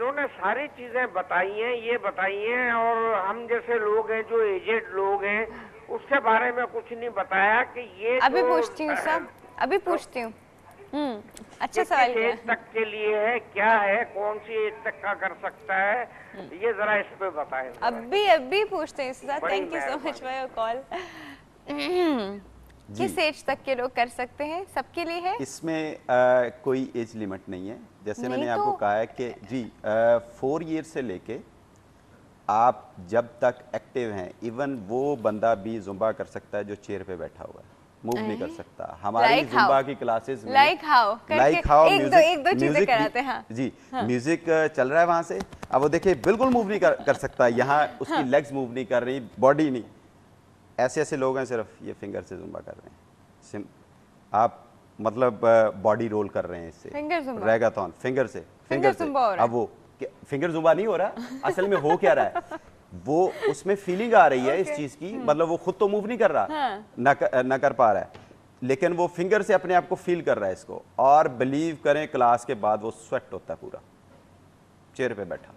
इन्होंने सारी चीजें बताई हैं, ये बताई हैं, और हम जैसे लोग हैं जो एजेड लोग हैं उसके बारे में कुछ नहीं बताया कि ये अभी जो पूछती हूँ सब, अभी पूछती हूँ। अच्छा ये सवाल किस किया। एज तक के लिए है, क्या है, कौन सी एज तक का कर सकता है, ये जरा इस पे बताएं जरा। अभी पूछते हैं इसके साथ। बड़ी thank you so much for your call. जी किस एज तक के लोग कर सकते हैं? सबके लिए है? इसमें कोई एज लिमिट नहीं है। जैसे नहीं मैंने तो आपको कहा है कि जी 4 ईयर से लेके आप जब तक एक्टिव हैं, इवन वो बंदा भी जुम्बा कर सकता है जो चेयर पे बैठा हुआ है, मूव नहीं कर सकता। हमारी Like जुम्बा how? की क्लासेस में Like how? करके लाइक हाउ एक दो चीजें कराते हैं। हाँ। जी म्यूजिक चल रहा है वहां से, अब वो देखिए बिल्कुल मूव नहीं कर सकता, यहाँ उसकी लेग्स मूव नहीं कर रही, बॉडी नहीं। ऐसे ऐसे लोग हैं सिर्फ ये फिंगर से जुम्बा कर रहे हैं। आप मतलब बॉडी रोल कर रहे हैं इससे, Finger zumba। रेगाथॉन फिंगर से, Finger zumba हो रहा है। अब वो फिंगर जुम्बा नहीं हो रहा, असल में हो क्या रहा है, वो उसमें फीलिंग आ रही है इस चीज की, मतलब वो खुद तो मूव नहीं कर रहा, ना कर पा रहा है, लेकिन वो फिंगर से अपने आप को फील कर रहा है इसको। और बिलीव करें क्लास के बाद वो स्वेट होता है पूरा, चेयर पे बैठा।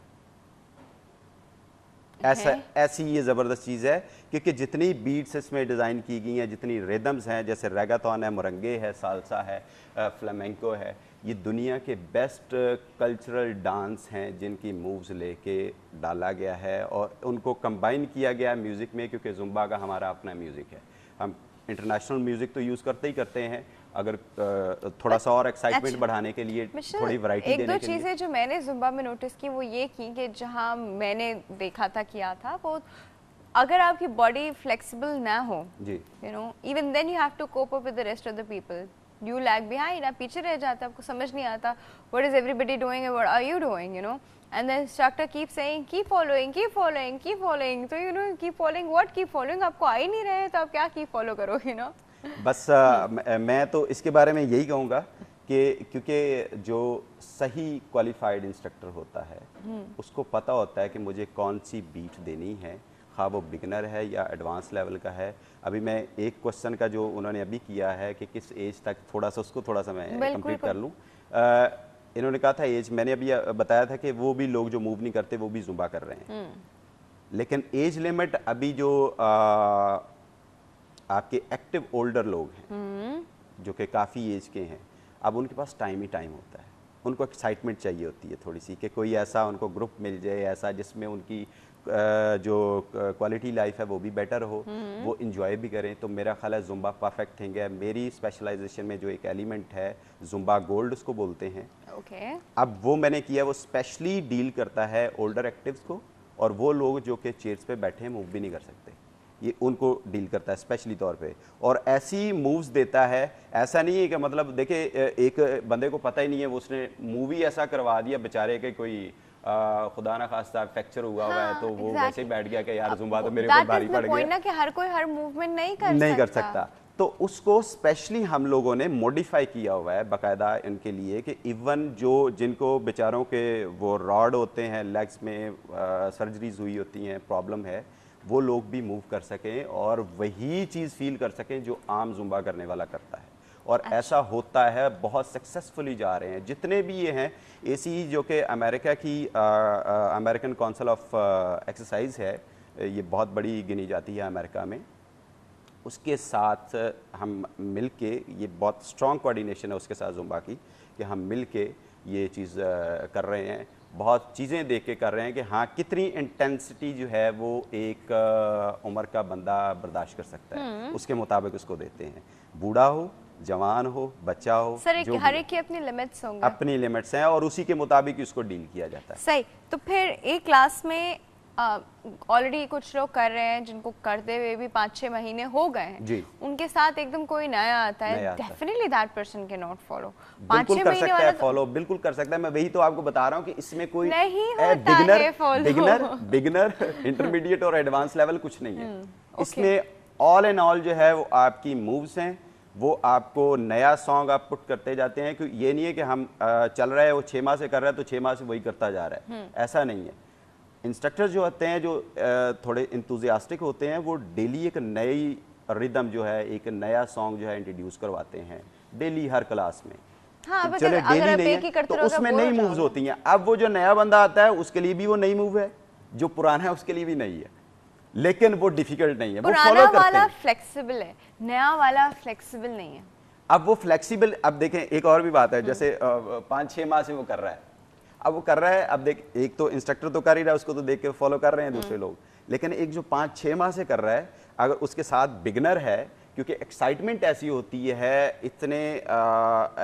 ऐसी ये ज़बरदस्त चीज़ है, क्योंकि जितनी बीट्स इसमें डिज़ाइन की गई हैं, जितनी रिदम्स हैं, जैसे रेगाथॉन है, मोरंगे है, सालसा है, फ्लेमेंको है, ये दुनिया के बेस्ट कल्चरल डांस हैं जिनकी मूव्स लेके डाला गया है और उनको कंबाइन किया गया है म्यूज़िक में, क्योंकि जुम्बा का हमारा अपना म्यूज़िक है। हम इंटरनेशनल म्यूज़िक तो यूज़ करते ही करते हैं, अगर थोड़ा सा और एक्साइटमेंट बढ़ाने के लिए, थोड़ी वैरायटी देने के लिए। एक दो चीज़ें जो मैंने जुम्बा में नोटिस की वो ये की कि जहाँ मैंने देखा था किया था, वो अगर आपकी बॉडी फ्लेक्सिबल ना हो, जी, you know, even then you have to cope up with the rest of the people. You lag behind, आप पीछे रह जाते, आपको समझ नहीं आता what is everybody doing, what are you doing, you know. And the instructor keeps saying keep following, keep following, keep following. So you know, keep following what? Keep following, आपको आ ही नहीं रहे तो आप क्या keep follow करोगे, you know? बस मैं तो इसके बारे में यही कहूँगा कि क्योंकि जो सही क्वालिफाइड इंस्ट्रक्टर होता है उसको पता होता है कि मुझे कौन सी बीट देनी है, ख़ास वो बिगनर है या एडवांस लेवल का है। अभी मैं एक क्वेश्चन का जो उन्होंने अभी किया है कि किस एज तक, थोड़ा सा मैं कंप्लीट कर लूँ। इन्होंने कहा था एज, मैंने अभी बताया था कि वो भी लोग जो मूव नहीं करते वो भी जुम्बा कर रहे हैं, लेकिन एज लिमिट अभी जो आपके एक्टिव ओल्डर लोग हैं जो कि काफ़ी एज के हैं, अब उनके पास टाइम ही टाइम होता है, उनको एक्साइटमेंट चाहिए होती है थोड़ी सी, कि कोई ऐसा उनको ग्रुप मिल जाए ऐसा जिसमें उनकी जो क्वालिटी लाइफ है वो भी बेटर हो, वो इंजॉय भी करें। तो मेरा ख्याल है जुम्बा परफेक्ट थिंग है। मेरी स्पेशलाइजेशन में जो एक एलिमेंट है जुम्बा गोल्ड उसको बोलते हैं, अब वो मैंने किया, वो स्पेशली डील करता है ओल्डर एक्टिव्स को और वो लोग जो कि चेयर्स पे बैठे हैं, मूव भी नहीं कर सकते, ये उनको डील करता है स्पेशली तौर पे, और ऐसी मूव्स देता है। ऐसा नहीं है कि मतलब देखिए एक बंदे को पता ही नहीं है, वो उसने मूवी ऐसा करवा दिया बेचारे के, कोई खुदा ना खास्ता फ्रैक्चर हुआ हुआ है तो वो वैसे ही बैठ गया कि यार जुम्बा तो मेरे ऊपर भारी पड़ गया, ना कि हर कोई हर मूवमेंट नहीं कर सकता। तो उसको स्पेशली हम लोगों ने मॉडिफाई किया हुआ है बाकायदा इनके लिए, कि इवन जो जिनको बेचारों के वो रॉड होते हैं लेग्स में, सर्जरीज हुई होती हैं, प्रॉब्लम है, वो लोग भी मूव कर सकें और वही चीज़ फील कर सकें जो आम जुम्बा करने वाला करता है। और ऐसा होता है, बहुत सक्सेसफुली जा रहे हैं जितने भी ये हैं। एसी जो कि अमेरिका की अमेरिकन काउंसिल ऑफ एक्सरसाइज है, ये बहुत बड़ी गिनी जाती है अमेरिका में, उसके साथ हम मिल के, ये बहुत स्ट्रॉन्ग कोऑर्डिनेशन है उसके साथ जुम्बा की, कि हम मिल के ये चीज़ कर रहे हैं, बहुत चीज़ें देख के कर रहे हैं कि हाँ कितनी इंटेंसिटी जो है वो एक उम्र का बंदा बर्दाश्त कर सकता है, उसके मुताबिक उसको देते हैं, बूढ़ा हो, जवान हो, बच्चा हो, सर हर एक की अपनी लिमिट्स होंगे, अपनी लिमिट्स हैं और उसी के मुताबिक उसको डील किया जाता है। सही। तो फिर एक क्लास में ऑलरेडी कुछ लोग कर रहे हैं जिनको करते हुए भी 5-6 महीने हो गए हैं जी, उनके साथ एकदम कोई नया आता है, definitely that person can not follow. 5-6 महीने वाला फॉलो बिल्कुल कर सकता है। मैं वही तो आपको बता रहा हूँ कि इसमें कोई बिगिनर इंटरमीडिएट और एडवांस लेवल कुछ नहीं है। इसमें ऑल एंड ऑल जो है वो आपकी मूव्स हैं, वो आपको नया सॉन्ग आप पुट करते जाते हैं, क्योंकि ये नहीं है कि हम चल रहे हैं, वो 6 माह से कर रहा है तो 6 माह से वही करता जा रहा है, ऐसा नहीं है। इंस्ट्रक्टर जो होते हैं, जो थोड़े इंतुजियास्टिक होते हैं, वो डेली एक नई रिदम जो है, एक नया सॉन्ग जो है इंट्रोड्यूस करवाते हैं डेली हर क्लास में। हाँ, but चले अगर डेली आप नहीं एक ही है करते तो रहोगे, उसमें बोर नई हो मूव्स जाओगे। होती हैं। अब वो जो नया बंदा आता है उसके लिए भी वो नई मूव है, जो पुराना है उसके लिए भी नई है, लेकिन वो डिफिकल्ट नहीं है, वो पुराना फॉलो करते वाला हैं। फ्लेक्सिबल है, नया वाला फ्लेक्सिबल नहीं है। अब वो फ्लेक्सिबल, अब देखें एक और भी बात है, जैसे 5-6 माह से वो कर रहा है, अब वो कर रहा है, अब देख एक तो इंस्ट्रक्टर तो कर ही रहा है, उसको तो देख के फॉलो कर रहे हैं दूसरे लोग, लेकिन एक जो 5-6 माह से कर रहा है, अगर उसके साथ बिगनर है, क्योंकि एक्साइटमेंट ऐसी होती है, इतने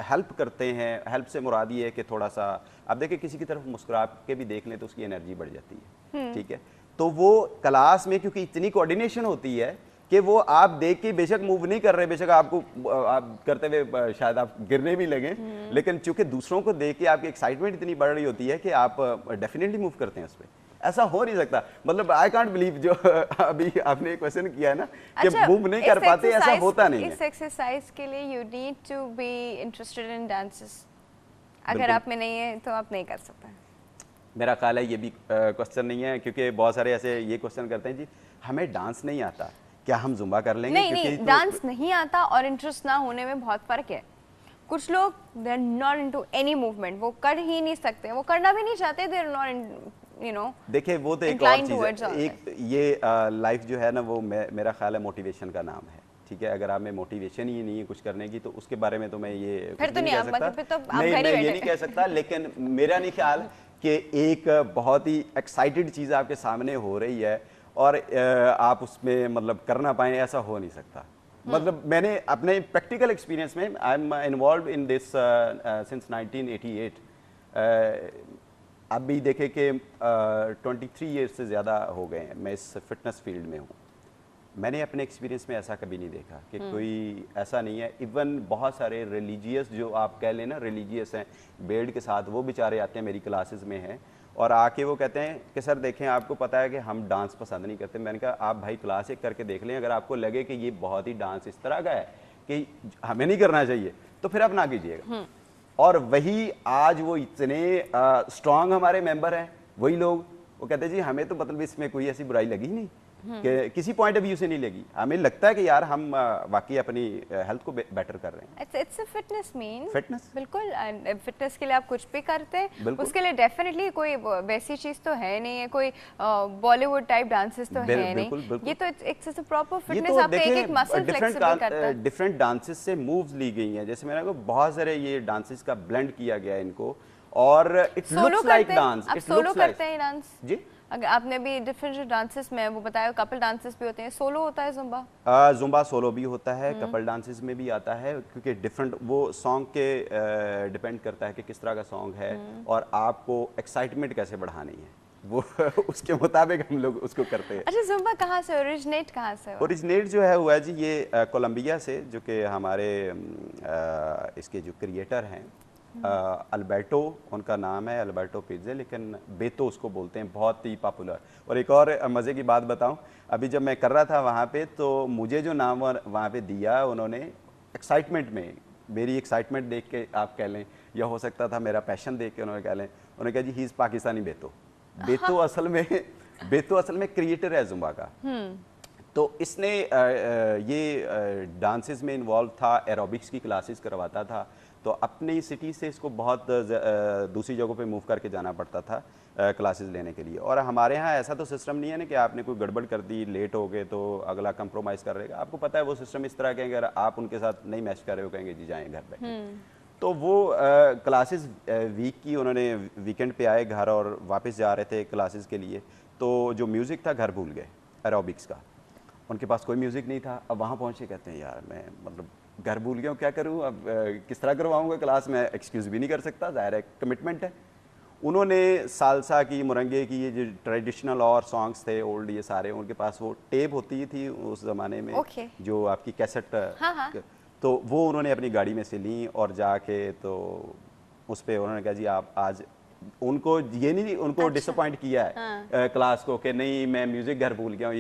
हेल्प करते हैं, हेल्प से मुराद ये है कि थोड़ा सा अब देखिए किसी की तरफ मुस्कुरा के भी देख लें तो उसकी एनर्जी बढ़ जाती है, ठीक है। तो वो क्लास में क्योंकि इतनी कोऑर्डिनेशन होती है कि वो आप देख के बेशक मूव नहीं कर रहे, बेशक आपको आप करते हुए शायद आप गिरने भी लगे, लेकिन चूंकि दूसरों को देख के आपकी एक्साइटमेंट इतनी बढ़ रही होती है कि आप डेफिनेटली मूव करते हैं उस पर। ऐसा हो नहीं सकता, मतलब आई कांट बिलीव जो अभी आपने क्वेश्चन किया है ना कि मूव नहीं कर पाते, ऐसा होता नहीं है। इस एक्सरसाइज के लिए you need to be interested in dances, अगर आप में नहीं है तो आप नहीं कर सकते। मेरा ख्याल है ये भी क्वेश्चन नहीं है, क्योंकि बहुत सारे ऐसे ये क्वेश्चन करते हैं जी हमें डांस नहीं आता, क्या हम जुम्बा कर लेंगे? नहीं, तो डांस नहीं आता और इंटरेस्ट ना होने में बहुत फर्क है। कुछ लोग they are not into any movement, वो कर ही नहीं सकते, वो करना भी नहीं चाहते, they are not you know. देखिए वो तो एक और चीज़ है, एक ये लाइफ जो है ना वो मेरा ख्याल है मोटिवेशन का नाम है, ठीक है। अगर आप में मोटिवेशन ही नहीं है कुछ करने की तो उसके बारे में तो मैं ये फिर तो नहीं कह सकता, फिर तो आप नहीं घर ही मैं ये नहीं कह सकता, लेकिन मेरा नहीं ख्याल कि एक बहुत ही एक्साइटेड चीज़ आपके सामने हो रही है और आप उसमें मतलब करना पाएं, ऐसा हो नहीं सकता। मतलब मैंने अपने प्रैक्टिकल एक्सपीरियंस में I am involve in this since 1988। अब भी देखे कि 23 ईयर्स से ज़्यादा हो गए हैं मैं इस फिटनेस फील्ड में हूँ। मैंने अपने एक्सपीरियंस में ऐसा कभी नहीं देखा कि कोई ऐसा नहीं है। इवन बहुत सारे रिलीजियस जो आप कह लें ना रिलीजियस हैं बेल्ट के साथ, वो बेचारे आते हैं मेरी क्लासेस में हैं और आके वो कहते हैं कि सर देखें आपको पता है कि हम डांस पसंद नहीं करते। मैंने कहा आप भाई क्लास एक करके देख लें, अगर आपको लगे कि ये बहुत ही डांस इस तरह का है कि हमें नहीं करना चाहिए तो फिर आप ना कीजिएगा। और वही आज वो इतने स्ट्रांग हमारे मेंबर हैं, वही लोग वो कहते हैं जी हमें तो मतलब इसमें कोई ऐसी बुराई लगी ही नहीं कि किसी पॉइंट ऑफ व्यू से नहीं लगी, हमें लगता है कि यार हम वाकई अपनी हेल्थ को बेटर कर रहे हैं। It's a fitness mean fitness बिल्कुल, फिटनेस के लिए आप कुछ भी करते हैं, उसके लिए डेफिनेटली कोई वैसी चीज तो है नहीं है, कोई बॉलीवुड टाइप डांसेस तो है नहीं, ये तो इट्स अ प्रॉपर फिटनेस। आप एक एक मसल फ्लेक्सिबल करता है। डिफरेंट डांसेस से मूव्स ली गई हैं, जैसे मैंने कहा बहुत सारे ये डांसेस का ब्लेंड किया गया है इनको और इट लुक्स लाइक डांस। आप सोलो करते हैं डांस जी? अगर आपने भी डिफरेंट जो डांसेस में वो बताया, कपल डांसेस भी होते हैं, सोलो होता है जुम्बा? जुम्बा सोलो भी होता है, कपल डांसेस में भी आता है, क्योंकि डिफरेंट वो सॉन्ग के डिपेंड करता है कि किस तरह का सॉन्ग है और आपको एक्साइटमेंट कैसे बढ़ानी है, वो उसके मुताबिक हम लोग उसको करते हैं। अच्छा, जुम्बा कहाँ से ओरिजिनेट कहाँ से हुआ? ओरिजिनेट जो है हुआ जी ये कोलंबिया से, जो कि हमारे इसके जो क्रिएटर हैं अल्बर्टो उनका नाम है, अल्बर्टो पिज़्ज़े, लेकिन बेतो उसको बोलते हैं, बहुत ही पॉपुलर। और एक और मज़े की बात बताऊं, अभी जब मैं कर रहा था वहाँ पे तो मुझे जो नाम वहाँ पे दिया उन्होंने एक्साइटमेंट में, मेरी एक्साइटमेंट देख के आप कह लें या हो सकता था मेरा पैशन देख के उन्होंने कह लें, उन्होंने कहा जी ही इज़ पाकिस्तानी बेतो। बेतो असल में क्रिएटर है जुम्बा का। तो इसने ये डांसेस में इन्वॉल्व था, एरोबिक्स की क्लासेस करवाता था, तो अपनी सिटी से इसको बहुत दूसरी जगहों पे मूव करके जाना पड़ता था क्लासेस लेने के लिए। और हमारे यहाँ ऐसा तो सिस्टम नहीं है ना कि आपने कोई गड़बड़ कर दी, लेट हो गए तो अगला कंप्रोमाइज़ कर रहेगा। आपको पता है वो सिस्टम इस तरह के, अगर आप उनके साथ नहीं मैच कर रहे हो कहेंगे जी जाएँ घर बैठे। तो वो क्लासेस वीक की उन्होंने वीकेंड पे आए घर और वापस जा रहे थे क्लासेस के लिए, तो जो म्यूज़िक था घर भूल गए एरोबिक्स का, उनके पास कोई म्यूज़िक नहीं था। अब वहाँ पहुँचे कहते हैं यार मैं मतलब घर भूल गया हूँ, क्या करूँ अब, किस तरह करवाऊँगा क्लास में, एक्सक्यूज़ भी नहीं कर सकता, ज़ाहिर है कमिटमेंट है। उन्होंने सालसा की, मुरंगे की, ये जो ट्रेडिशनल और सॉन्ग्स थे ओल्ड, ये सारे उनके पास वो टेप होती थी उस ज़माने में, जो आपकी कैसेट, तो वो उन्होंने अपनी गाड़ी में से ली और जाके तो उस पर उन्होंने कहा जी आप आज, उनको ये नहीं, उनको डिसअपॉइंट किया है क्लास को कि नहीं मैं म्यूजिक घर भूल गया हूँ,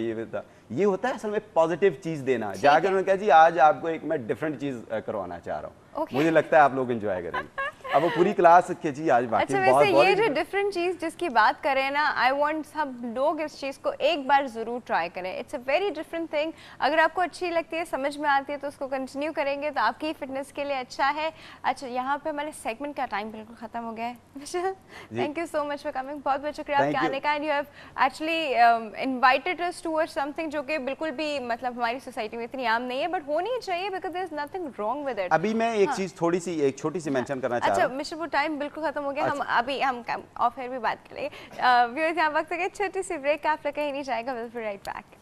ये होता है असल में पॉजिटिव चीज़ देना। जाकर उन्होंने कहा जी आज आपको एक मैं डिफरेंट चीज़ करवाना चाह रहा हूँ, मुझे लगता है आप लोग एंजॉय करेंगे। अब वो पूरी क्लास खींची आज बाकी। अच्छा वैसे ये जो डिफरेंट चीज जिसकी बात करें ना, आई वांट सब लोग इस चीज को एक बार जरूर ट्राई करें। It's a very different thing. अगर आपको अच्छी लगती है, समझ में आती है, तो उसको कंटिन्यू करेंगे तो आपकी फिटनेस के लिए अच्छा है। अच्छा यहाँ पे हमारे सेगमेंट का टाइम बिल्कुल खत्म हो गया है। Thank you so much for coming, बहुत बहुत शुक्रिया आपके आने का। And you have actually invited us towards something जो कि बिल्कुल भी मतलब हमारी सोसाइटी में इतनी आम नहीं है, बट होनी चाहिए because there is nothing wrong with it. अभी मैं एक चीज थोड़ी सी एक छोटी सी मेंशन करना चाह रहा हूं। अच्छा मिस्टर वो टाइम बिल्कुल खत्म हो गया। हम अभी हम ऑफ एयर भी बात करेंगे। व्यूअर्स यहाँ वक्त है छोटी सी ब्रेक, आप लोग कहीं नहीं जाएगा, विल बी राइट बैक।